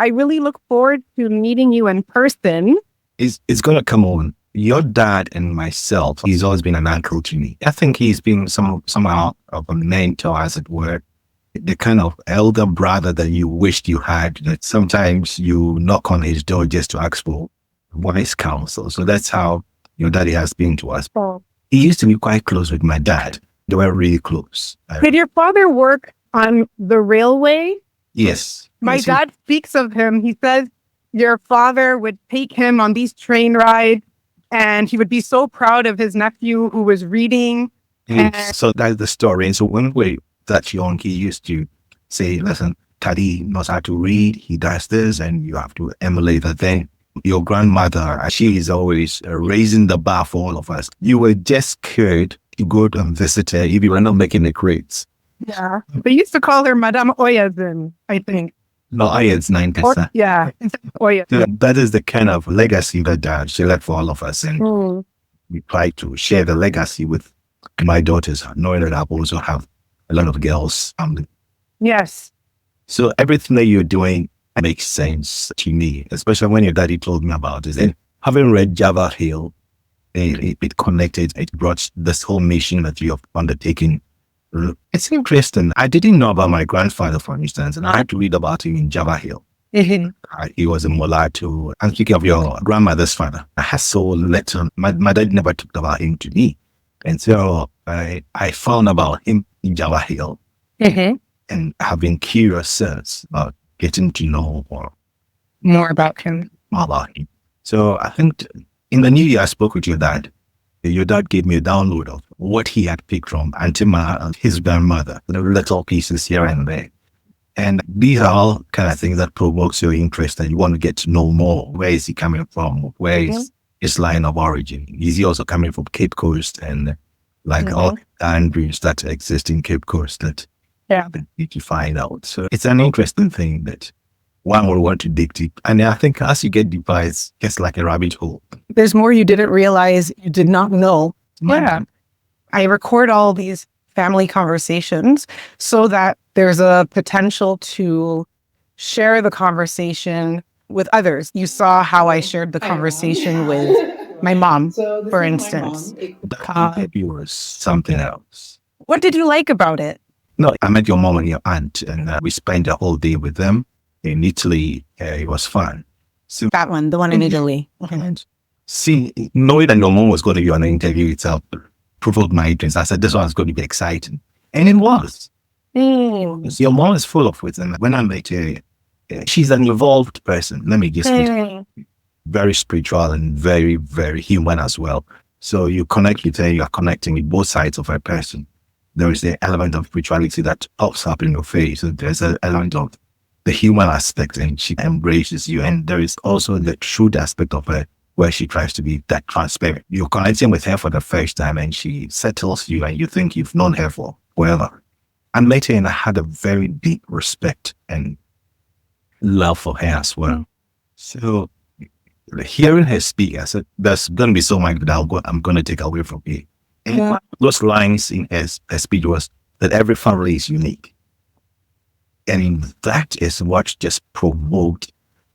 I really look forward to meeting you in person. It's going to come on. Your dad and myself, he's always been an uncle to me. I think he's been somehow of a mentor, as it were. The kind of elder brother that you wished you had, that sometimes you knock on his door just to ask for wise counsel. So that's how your daddy has been to us. Oh. He used to be quite close with my dad. They were really close. Did your father work on the railway? Yes. My Yes, dad speaks of him. He says your father would take him on these train rides and he would be so proud of his nephew who was reading. So that's the story. And so when we were that young, he used to say, listen, Daddy knows how to read. He does this and you have to emulate that thing. Your grandmother, she is always raising the bar for all of us. You were just scared to go and visit her if you were not making the grades. Yeah. They used to call her Madame Oyazin, I think. No, it's 9%. Yeah. Oyazin. So that is the kind of legacy that she left for all of us. And we try to share the legacy with my daughters, knowing that I also have a lot of girls' family. Yes. So everything that you're doing makes sense to me, especially when your daddy told me about it. And having read Java Hill, it connected, it brought this whole mission that you have undertaken. It's interesting. I didn't know about my grandfather, for instance, and I had to read about him in Java Hill. He was a mulatto. And speaking of your grandmother's father, I had so little. My dad never talked about him to me. And so I found about him in Java Hill and having curious sense about getting to know more about him. So I think in the new year, I spoke with your dad. Your dad gave me a download of what he had picked from Auntie Ma and his grandmother, the little pieces here and there. And these are all kind of things that provokes your interest and you want to get to know more. Where is he coming from? Where is his line of origin? Is he also coming from Cape Coast and all the Andrews that exist in Cape Coast that you need to find out? So it's an interesting thing that one will want to dig deep. And I think as you get deeper, it's just like a rabbit hole. There's more you didn't realize you did not know. Yeah. I record all these family conversations so that there's a potential to share the conversation with others. You saw how I shared the conversation with my mom, for instance. Maybe it was something else. What did you like about it? No, I met your mom and your aunt, and we spent the whole day with them in Italy. It was fun. So, that one, the one in Italy. See, knowing that your mom was going to be on the interview itself provoked my interest. I said, this one's going to be exciting. And it was. Your mom is full of wisdom. When I met her, she's an evolved person. Let me just say, very spiritual and very, very human as well. So you connect with her, you are connecting with both sides of her person. There is the element of spirituality that pops up in your face. And there's an element of the human aspect, and she embraces you. And there is also the truth aspect of her, where she tries to be that transparent. You're connecting with her for the first time and she settles you and you think you've known her for forever. And later, and I had a very deep respect and love for her as well. So hearing her speak, I said, there's going to be so much that I'm going to take away from here. And those lines in her speech was that every family is unique. And that is what just provoked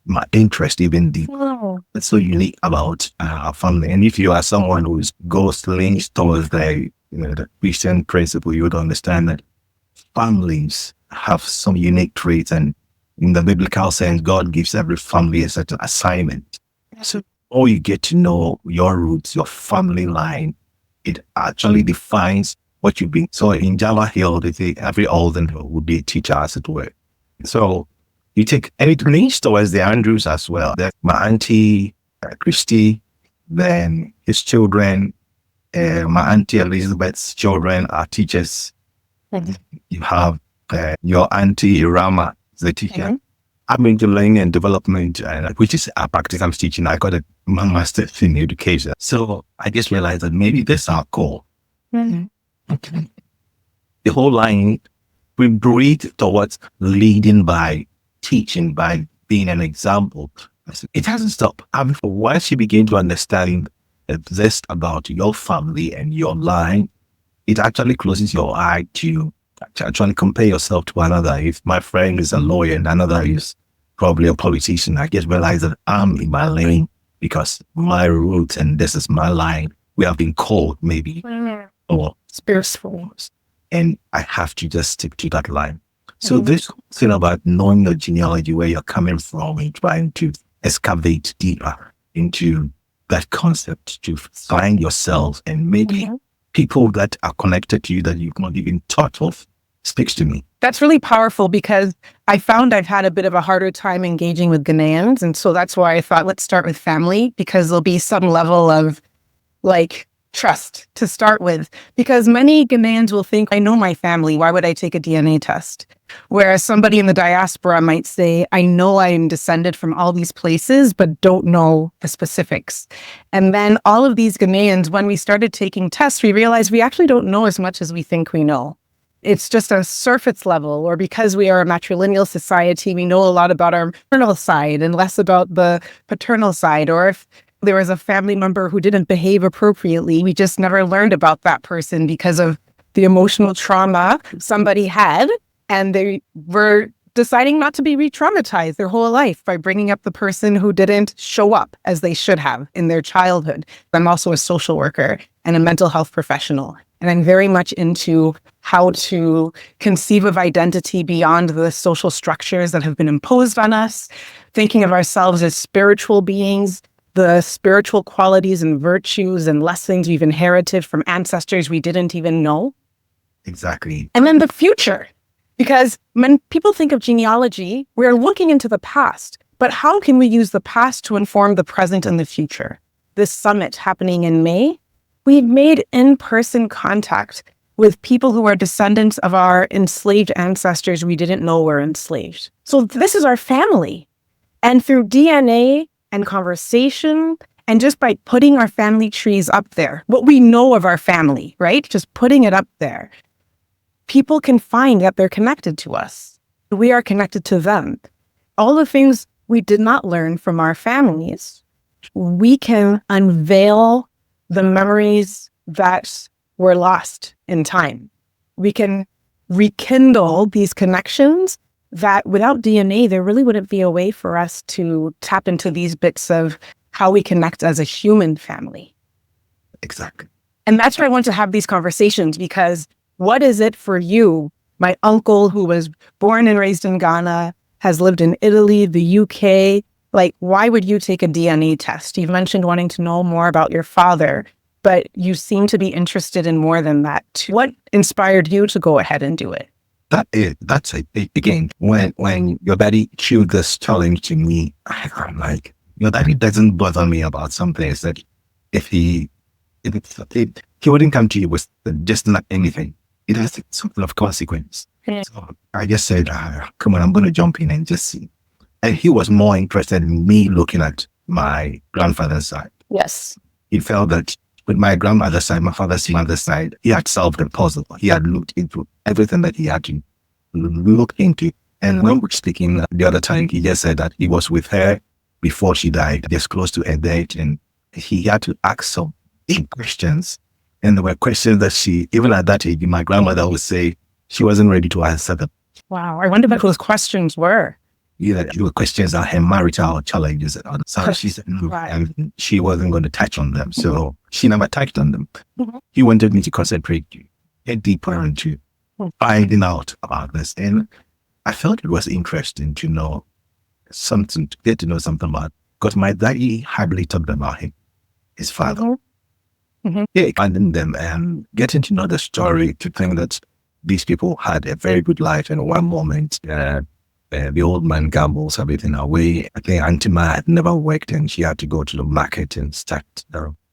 my interest even deeper. That's so unique about our family. And if you are someone who goes leans towards the Christian principle, you would understand that families have some unique traits. And in the biblical sense, God gives every family a certain assignment. So all you get to know your roots, your family line, it actually defines what you've been. So in Java Hill, they say every Ulzen would be a teacher, as it were. So you take, and it leans towards the Andrews as well. There's my auntie, Christy, then his children, my auntie Elizabeth's children are teachers. You have your auntie Irama, the teacher. I'm into learning and development, which is a practice I'm teaching. I got a master's in education. So I just realized that maybe this is our call. The whole line, we breathe towards leading by teaching, by being an example. It hasn't stopped. Once you begin to understand this about your family and your line, it actually closes your eye to actually compare yourself to another. If my friend is a lawyer and another is probably a politician, I just realized that I'm in my lane because my roots and this is my line. We have been called maybe or Spiritual. and I have to just stick to that line. So this thing about knowing the genealogy, where you're coming from, and trying to excavate deeper into that concept to find yourself and maybe people that are connected to you that you've not even thought of, speaks to me. That's really powerful because I found I've had a bit of a harder time engaging with Ghanaians. And so that's why I thought, let's start with family, because there'll be some level of like trust to start with. Because many Ghanaians will think, I know my family, why would I take a DNA test? Whereas somebody in the diaspora might say, I know I'm descended from all these places, but don't know the specifics. And then all of these Ghanaians, when we started taking tests, we realized we actually don't know as much as we think we know. It's just a surface level, or because we are a matrilineal society, we know a lot about our maternal side and less about the paternal side. Or if there was a family member who didn't behave appropriately, we just never learned about that person because of the emotional trauma somebody had, and they were deciding not to be re-traumatized their whole life by bringing up the person who didn't show up as they should have in their childhood. I'm also a social worker and a mental health professional, and I'm very much into how to conceive of identity beyond the social structures that have been imposed on us, thinking of ourselves as spiritual beings, the spiritual qualities and virtues and lessons we've inherited from ancestors we didn't even know. Exactly. And then the future. Because when people think of genealogy, we're looking into the past, but how can we use the past to inform the present and the future? This summit happening in May, we've made in-person contact with people who are descendants of our enslaved ancestors we didn't know were enslaved. So this is our family. And through DNA and conversation, and just by putting our family trees up there, what we know of our family, right? Just putting it up there, people can find that they're connected to us. We are connected to them. All the things we did not learn from our families, we can unveil the memories that were lost in time. We can rekindle these connections that without DNA, there really wouldn't be a way for us to tap into these bits of how we connect as a human family. Exactly. And that's why I want to have these conversations, because what is it for you? My uncle, who was born and raised in Ghana, has lived in Italy, the UK. Like, why would you take a DNA test? You've mentioned wanting to know more about your father, but you seem to be interested in more than that. What inspired you to go ahead and do it? That's it. Again, when your daddy showed this challenge to me, I'm like, your daddy doesn't bother me about some things that he wouldn't come to you with just not anything. It has some sort of consequence. Yeah. So I just said, come on, I'm going to jump in and just see. And he was more interested in me looking at my grandfather's side. Yes. He felt that with my grandmother's side, my father's mother's side, he had solved the puzzle. He had looked into everything that he had to look into. And when we were speaking the other time, he just said that he was with her before she died, just close to her date. And he had to ask some big questions. And there were questions that she, even at that age, my grandmother would say she wasn't ready to answer them. Wow. I wonder what those questions were. Yeah, there were questions on her marital challenges and other. So she said no, and she wasn't going to touch on them. So she never touched on them. He wanted me to concentrate, get deeper into finding out about this. And I felt it was interesting to know something, to get to know something about, because my daddy hardly talked about him, his father. Yeah, finding them and getting to know the story, to think that these people had a very good life. And one moment, the old man gambles everything away. I think Auntie Ma had never worked, and she had to go to the market and start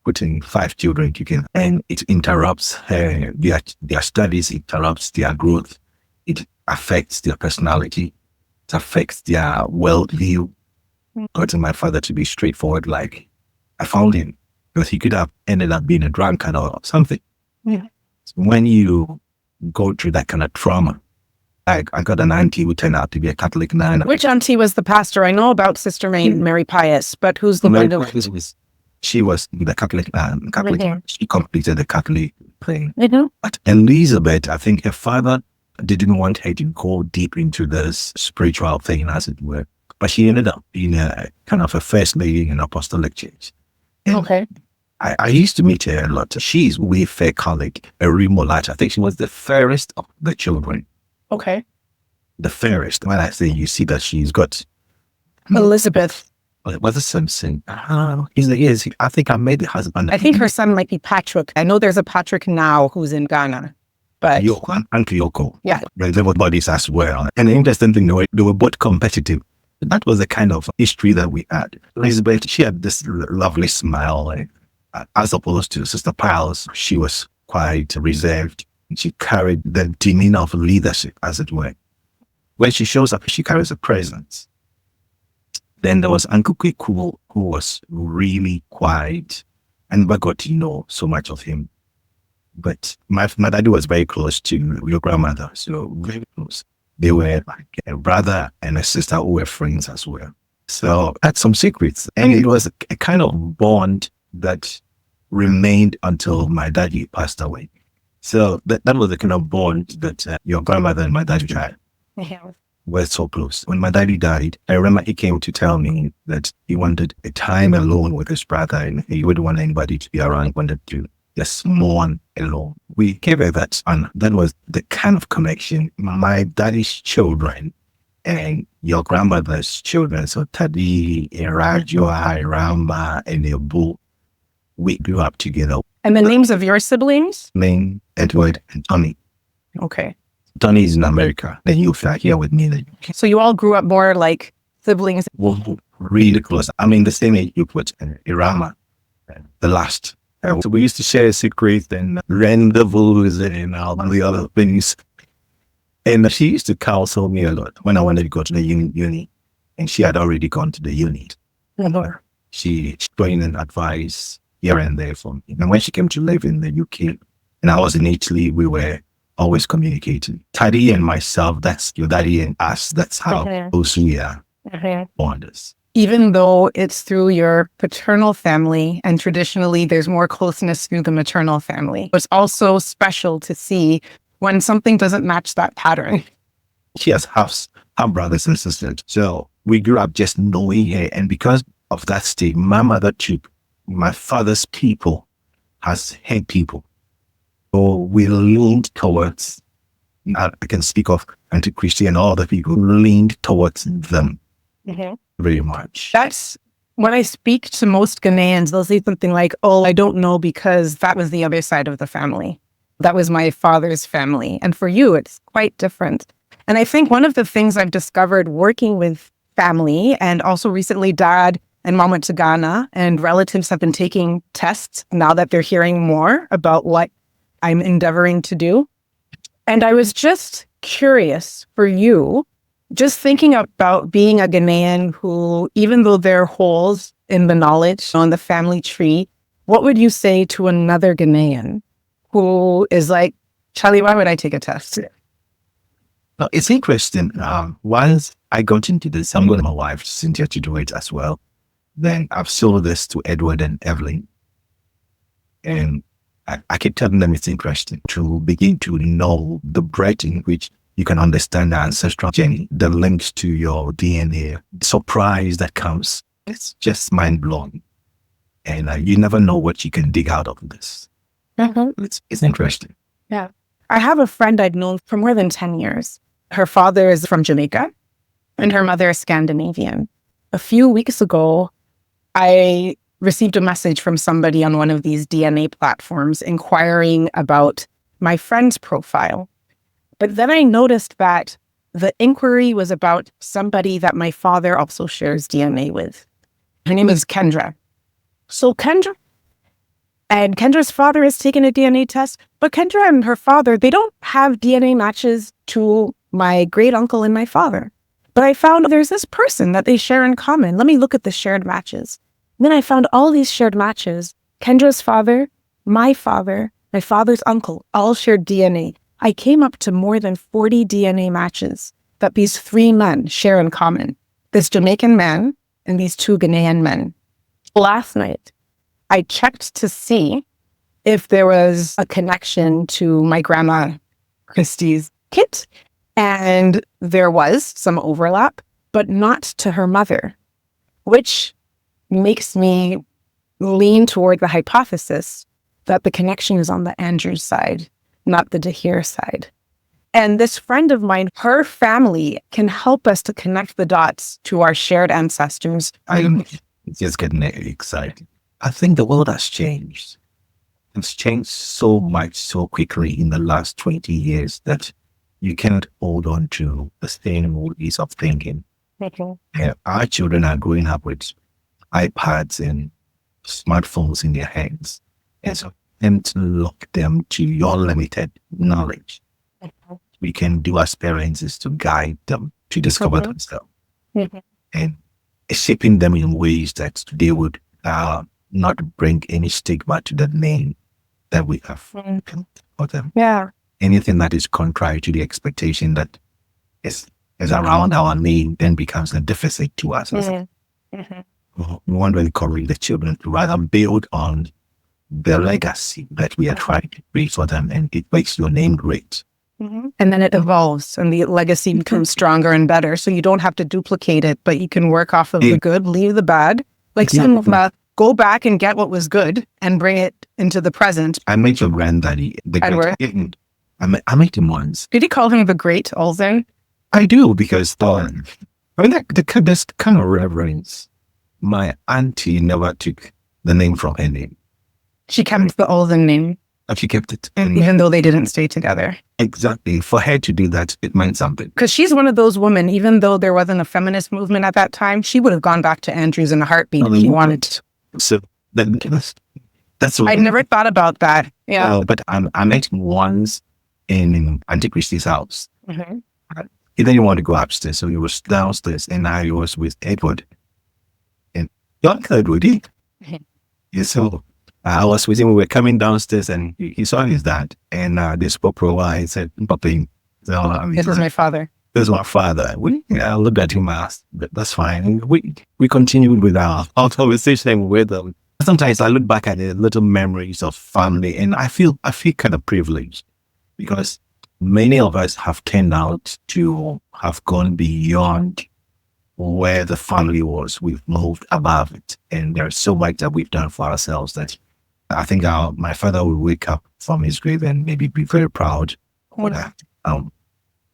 putting 5 children together. And it interrupts their studies, it interrupts their growth. It affects their personality. It affects their worldview. Got to my father to be straightforward, like I found him, because he could have ended up being a drunkard or something. Yeah. So when you go through that kind of trauma, I got an auntie who turned out to be a Catholic nun. Which auntie was the pastor? I know about Sister Mary Pius, but who's the one who... She was the Catholic nun. She completed the Catholic thing. I know. But Elizabeth, I think her father didn't want her to go deep into this spiritual thing, as it were. but she ended up being a kind of a first lady in apostolic church. And Okay. I used to meet her a lot. She's way fair colleague, a remote. I think she was the fairest of the children. Okay. The fairest. When I say you see that she's got Elizabeth. was it Simpson? Is I think I made the husband. I think her son might be Patrick. I know there's a Patrick now who's in Ghana. But Uncle Yoko. Yeah. They were bodies as well. And the interesting thing, they were both competitive. That was the kind of history that we had. Elizabeth, she had this lovely smile. As opposed to Sister Piles, she was quite reserved. She carried the demeanor of leadership, as it were. When she shows up, she carries a presence. Then there was Uncle Kwiku, who was really quiet. I never got to know so much of him. But my daddy was very close to your grandmother, so very close. They were like a brother and a sister who were friends as well. So I had some secrets. And it was a kind of bond that remained until my daddy passed away. So that was the kind of bond that your grandmother and my daddy had. Were so close. When my daddy died, I remember he came to tell me that he wanted a time alone with his brother and he wouldn't want anybody to be around. He wanted to just mourn alone. We gave her that, and that was the kind of connection my daddy's children and your grandmother's children, so Tadi, Erajua, Ramba, and Ebu, we grew up together. And the names of your siblings? Name, Edward, and Tony. Okay. Tony is in America. Then you are here with me in the UK. So you all grew up more like siblings? Really close. I mean, the same age group with Irama, the last. So we used to share secrets and rendezvous and all the other things. And she used to counsel me a lot when I wanted to go to the uni. And she had already gone to the uni. She joined and advised here and there for me. And when she came to live in the UK, and I was in Italy, we were always communicating. Taddy and myself, that's your daddy and us. That's how close we are. Bonders. Even though it's through your paternal family, and traditionally there's more closeness through the maternal family. It's also special to see when something doesn't match that pattern. She has half brothers and sisters. So we grew up just knowing her. And because of that state, my mother took my father's people as her people. So we leaned towards, I can speak of anti-Christian and all the people, leaned towards them. Very much. That's when I speak to most Ghanaians, they'll say something like, oh, I don't know because that was the other side of the family. That was my father's family. And for you, it's quite different. And I think one of the things I've discovered working with family, and also recently dad and mom went to Ghana, and relatives have been taking tests now that they're hearing more about what I'm endeavoring to do. And I was just curious for you, just thinking about being a Ghanaian who, even though there are holes in the knowledge on the family tree, what would you say to another Ghanaian who is like, Charlie, why would I take a test? No, it's interesting. Once I got into this, I'm going to my wife, Cynthia, to do it as well. Then I've sold this to Edward and Evelyn. And I keep telling them it's interesting to begin to know the breadth in which you can understand the ancestral journey, the links to your DNA, the surprise that comes. It's just mind-blowing. And you never know what you can dig out of this. It's interesting. Yeah. I have a friend I'd known for more than 10 years. Her father is from Jamaica and her mother is Scandinavian. A few weeks ago, I received a message from somebody on one of these DNA platforms inquiring about my friend's profile. But then I noticed that the inquiry was about somebody that my father also shares DNA with. Her name is Kendra. So Kendra's father has taken a DNA test, but Kendra and her father, they don't have DNA matches to my great uncle and my father. But I found there's this person that they share in common. Let me look at the shared matches. And then I found all these shared matches. Kendra's father, my father's uncle, all shared DNA. I came up to more than 40 DNA matches that these three men share in common. This Jamaican man and these two Ghanaian men. Last night, I checked to see if there was a connection to my grandma Christie's kit, and there was some overlap. but not to her mother, which makes me lean toward the hypothesis that the connection is on the Andrews side, not the Dahir side. And this friend of mine, her family can help us to connect the dots to our shared ancestors. I'm just getting excited. I think the world has changed. It's changed so much so quickly in the last 20 years that you cannot hold on to the same ways of thinking. Yeah, our children are growing up with iPads and smartphones in their hands. And so to lock them to your limited knowledge. We can do as parents is to guide them to discover themselves and shaping them in ways that they would not bring any stigma to the name that we have for them. Yeah. Anything that is contrary to the expectation that is around our name then becomes a deficit to us. We want to encourage the children to rather build on the legacy that we are trying to create for them, and it makes your name great. And then it evolves and the legacy becomes stronger and better. So you don't have to duplicate it, but you can work off of the good, leave the bad. Like some of go back and get what was good and bring it into the present. I met your granddaddy, the Edward. I met him once. Did you call him the Great Ulzen? I do, because this kind of reverence, my auntie never took the name from her name. She kept the Ulzen name. She kept it. Even though they didn't stay together. Exactly. For her to do that, it meant something. Because she's one of those women, even though there wasn't a feminist movement at that time, she would have gone back to Andrews in a heartbeat if she wanted to. So that's what I never thought about that. Yeah. But I met him once in Auntie Christie's house. He didn't want to go upstairs, so he was downstairs, and I was with Edward. And young Edward, yeah, so I was with him. We were coming downstairs, and he saw his dad, and they spoke for a while. He said, "Papa, this is my father." This is my father. I looked at him and asked, "That's fine." And we continued with our conversation with them. Sometimes I look back at the little memories of family, and I feel kind of privileged, because many of us have turned out to have gone beyond where the family was. We've moved above it, and there's so much that we've done for ourselves that I think my father will wake up from his grave and maybe be very proud of that.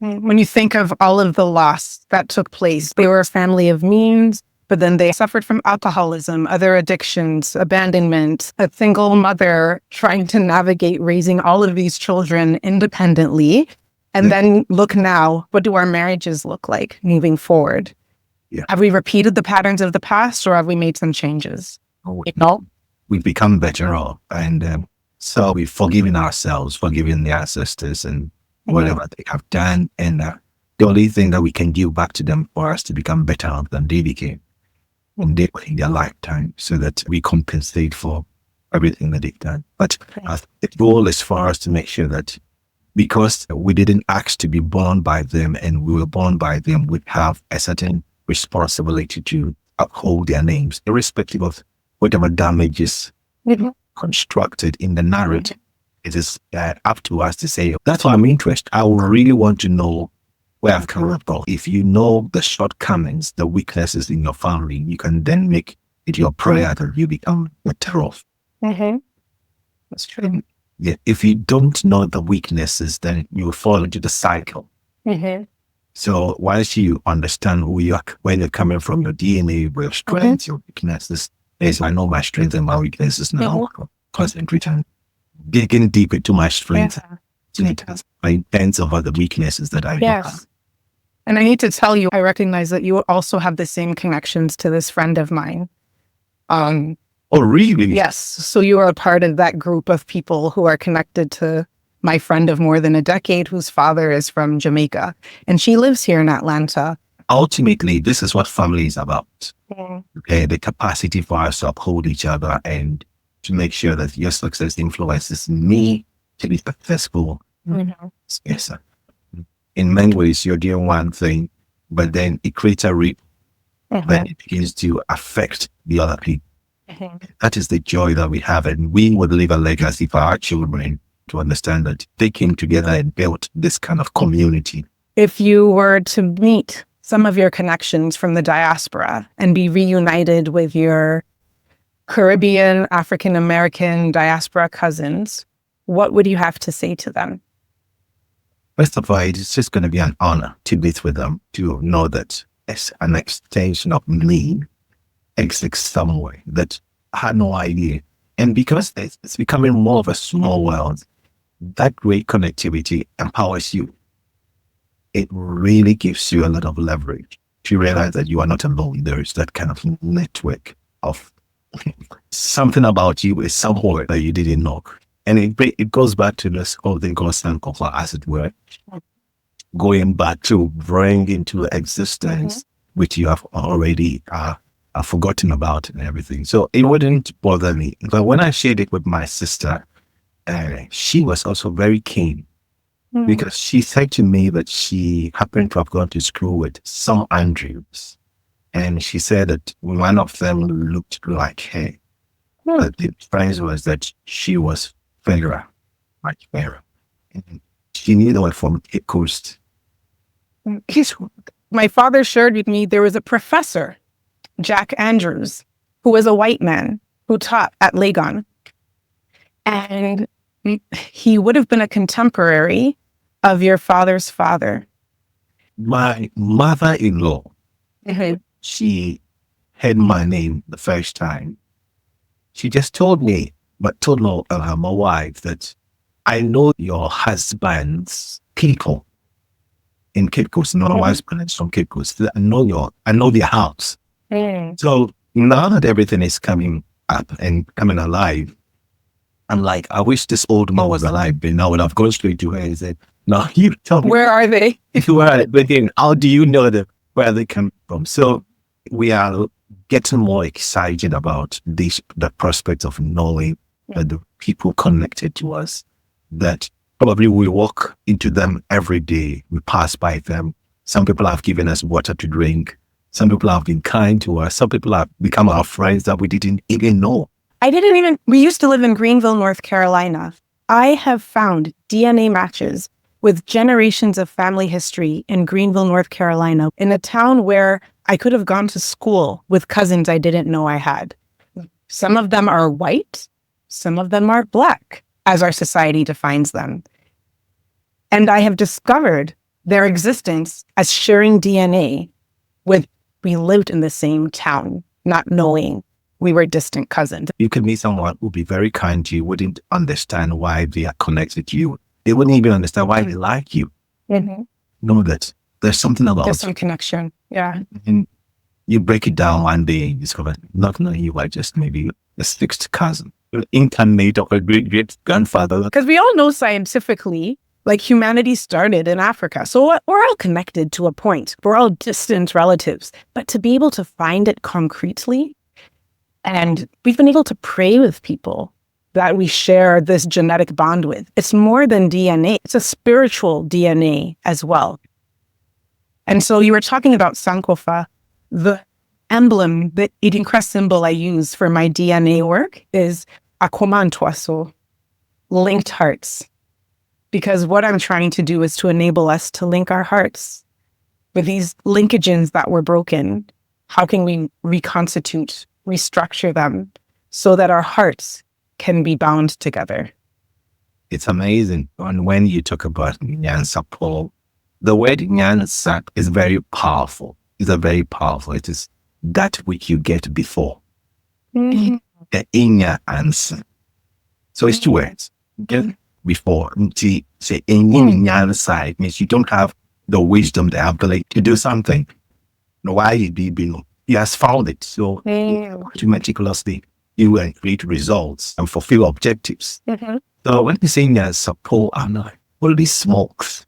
When you think of all of the loss that took place, they were a family of means, but then they suffered from alcoholism, other addictions, abandonment, a single mother trying to navigate raising all of these children independently. And then look now, what do our marriages look like moving forward? Yeah. Have we repeated the patterns of the past, or have we made some changes? We've become better off. And so we've forgiven ourselves, forgiven the ancestors and whatever they have done. And the only thing that we can give back to them for us to become better off than they became when they were in their lifetime, so that we compensate for everything that they've done. But the goal is for us to make sure that, because we didn't ask to be born by them and we were born by them, we have a certain responsibility to uphold their names, irrespective of whatever damage is constructed in the narrative. It is up to us to say, that's why I'm interested. I really want to know where I've come from. If you know the shortcomings, the weaknesses in your family, you can then make it your prayer that you become better off. That's true. Yeah. If you don't know the weaknesses, then you will fall into the cycle. So once you understand where you're coming from, your DNA, your strengths, your weaknesses, yes, I know my strengths and my weaknesses now. Concentrate on digging deep into my strengths. My sense of other weaknesses that I have. And I need to tell you, I recognize that you also have the same connections to this friend of mine. Oh, really? Yes. So you are a part of that group of people who are connected to my friend of more than a decade, whose father is from Jamaica, and she lives here in Atlanta. Ultimately, this is what family is about. Okay, the capacity for us to uphold each other and to make sure that your success influences me to be successful. Yes, sir. In many ways, you're doing one thing, but then it creates a ripple. Then it begins to affect the other people. That is the joy that we have, and we would leave a legacy for our children to understand that they came together and built this kind of community. If you were to meet some of your connections from the diaspora and be reunited with your Caribbean, African American diaspora cousins, what would you have to say to them? First of all, it's just going to be an honor to meet with them, to know that it's an extension of me exists somewhere that I had no idea. And because it's becoming more of a small world, that great connectivity empowers you. It really gives you a lot of leverage to realize that you are not alone. There is that kind of network of something about you is somewhere that you didn't know. And it goes back to this whole thing called spanDNA, as it were, going back to bring into existence, which you have already forgotten about and everything. So it wouldn't bother me. But when I shared it with my sister, she was also very keen because she said to me that she happened to have gone to school with some Andrews. And she said that one of them looked like her. But the difference was that she was fairer, much fairer. And she knew they were from Cape Coast. My father shared with me there was a professor, Jack Andrews, who was a white man who taught at Legon. And he would have been a contemporary of your father's father. My mother-in-law, she heard my name the first time. She just told me, but told my wife that I know your husband's people in Cape Coast. No, my husband is from Cape Coast. I know their house. So now that everything is coming up and coming alive, I'm like, I wish this old man was alive, but now I would have gone straight to her and said, "No, you tell me. Where are they? Where are they? But then, how do you know where they come from?" So we are getting more excited about the prospect of knowing that the people connected to us, that probably we walk into them every day. We pass by them. Some people have given us water to drink. Some people have been kind to us. Some people have become our friends that we didn't even know. We used to live in Greenville, North Carolina. I have found DNA matches with generations of family history in Greenville, North Carolina, in a town where I could have gone to school with cousins I didn't know I had. Some of them are white, some of them are Black, as our society defines them. And I have discovered their existence as sharing DNA with, we lived in the same town, not knowing we were distant cousins. You could meet someone who would be very kind to you, wouldn't understand why they are connected to you. They wouldn't even understand why they like you. Know that there's something about there's some connection. Yeah. And you break it down one day and discover not knowing you are just maybe a sixth cousin, incarnate of a great grandfather. Because we all know scientifically, like humanity started in Africa. So we're all connected to a point. We're all distant relatives. But to be able to find it concretely, and we've been able to pray with people that we share this genetic bond with. It's more than DNA. It's a spiritual DNA as well. And so you were talking about Sankofa. The emblem, the Idinkra symbol I use for my DNA work is Akomantwaso, linked hearts. Because what I'm trying to do is to enable us to link our hearts with these linkages that were broken. How can we reconstitute, restructure them so that our hearts can be bound together? It's amazing. And when you talk about Nyansapo, the word Nyansa is very powerful. It's very powerful. It is that which you get before. The Inya answer. So it's two words. Get before. Say Nyansa means you don't have the wisdom, the ability to do something. Why you be below? He has found it. So to meticulously you will create results and fulfill objectives. So when you say Nyansapo, I'm like, holy smokes.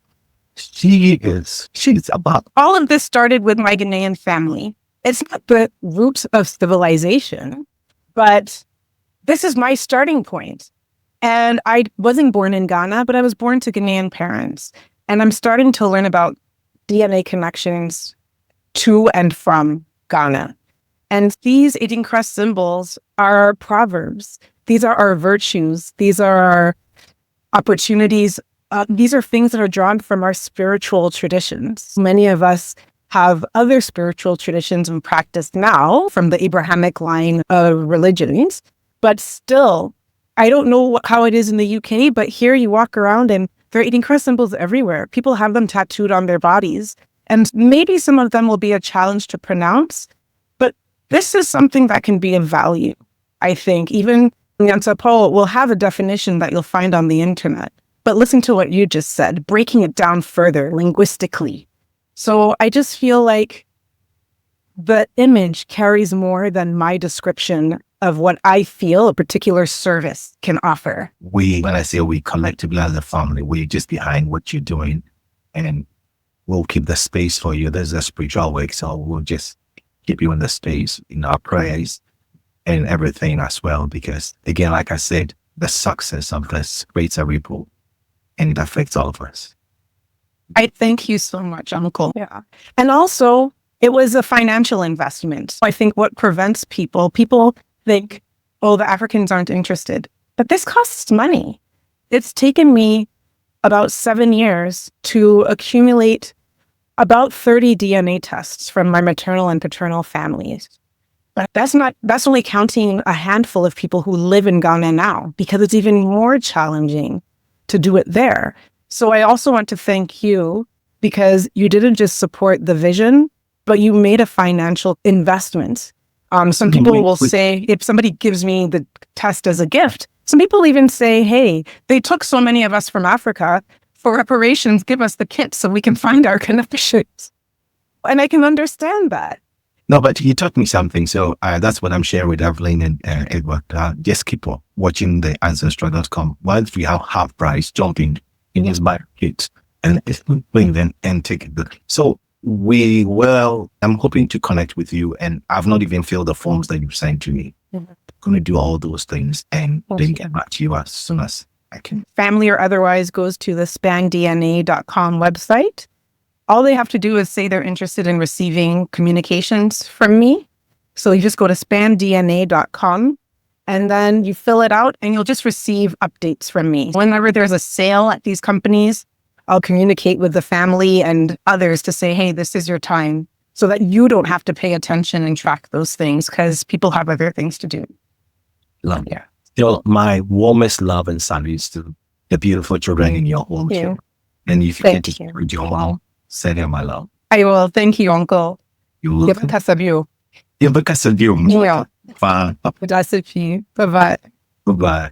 She's about. All of this started with my Ghanaian family. It's not the roots of civilization, but this is my starting point. And I wasn't born in Ghana, but I was born to Ghanaian parents. And I'm starting to learn about DNA connections to and from Ghana. And these Idinkra symbols are our proverbs. These are our virtues. These are our opportunities. These are things that are drawn from our spiritual traditions. Many of us have other spiritual traditions and practice now from the Abrahamic line of religions, but still, I don't know how it is in the UK, but here you walk around and they're eating cross symbols everywhere. People have them tattooed on their bodies. And maybe some of them will be a challenge to pronounce, but this is something that can be of value, I think. Even Nyansa Paul will have a definition that you'll find on the internet. But listen to what you just said, breaking it down further linguistically. So I just feel like the image carries more than my description of what I feel a particular service can offer. When I say we collectively as a family, we're just behind what you're doing, and we'll keep the space for you. There's a spiritual work, so we'll just keep you in the space in our prayers and everything as well. Because again, like I said, the success of this creates a ripple and it affects all of us. I thank you so much, Uncle. Yeah. And also, it was a financial investment. I think what prevents people think, oh, the Africans aren't interested. But this costs money. It's taken me about 7 years to accumulate about 30 DNA tests from my maternal and paternal families. But that's only counting a handful of people who live in Ghana now, because it's even more challenging to do it there. So I also want to thank you, because you didn't just support the vision, but you made a financial investment. Some people will say, if somebody gives me the test as a gift, some people even say, hey, they took so many of us from Africa, for reparations, give us the kit so we can find our connections. And I can understand that. No, but you taught me something. So that's what I'm sharing with Evelyn and Edward. Just keep watching the ancestral.com. Once we have half price, jump in his buy kit and bring them and take it. So I'm hoping to connect with you, and I've not even filled the forms that you sent to me. I'm going to do all those things and then get back to you as soon as I can. Family or otherwise goes to the spanDNA.com website. All they have to do is say they're interested in receiving communications from me. So you just go to spanDNA.com and then you fill it out and you'll just receive updates from me. Whenever there's a sale at these companies, I'll communicate with the family and others to say, hey, this is your time, so that you don't have to pay attention and track those things, because people have other things to do. Love, yeah. My warmest love and salutes to the beautiful children in your home. Thank you. And if you can just read your mom, send her my love. I will. Thank you, Uncle. You're welcome. Bye-bye. Bye-bye. Bye-bye.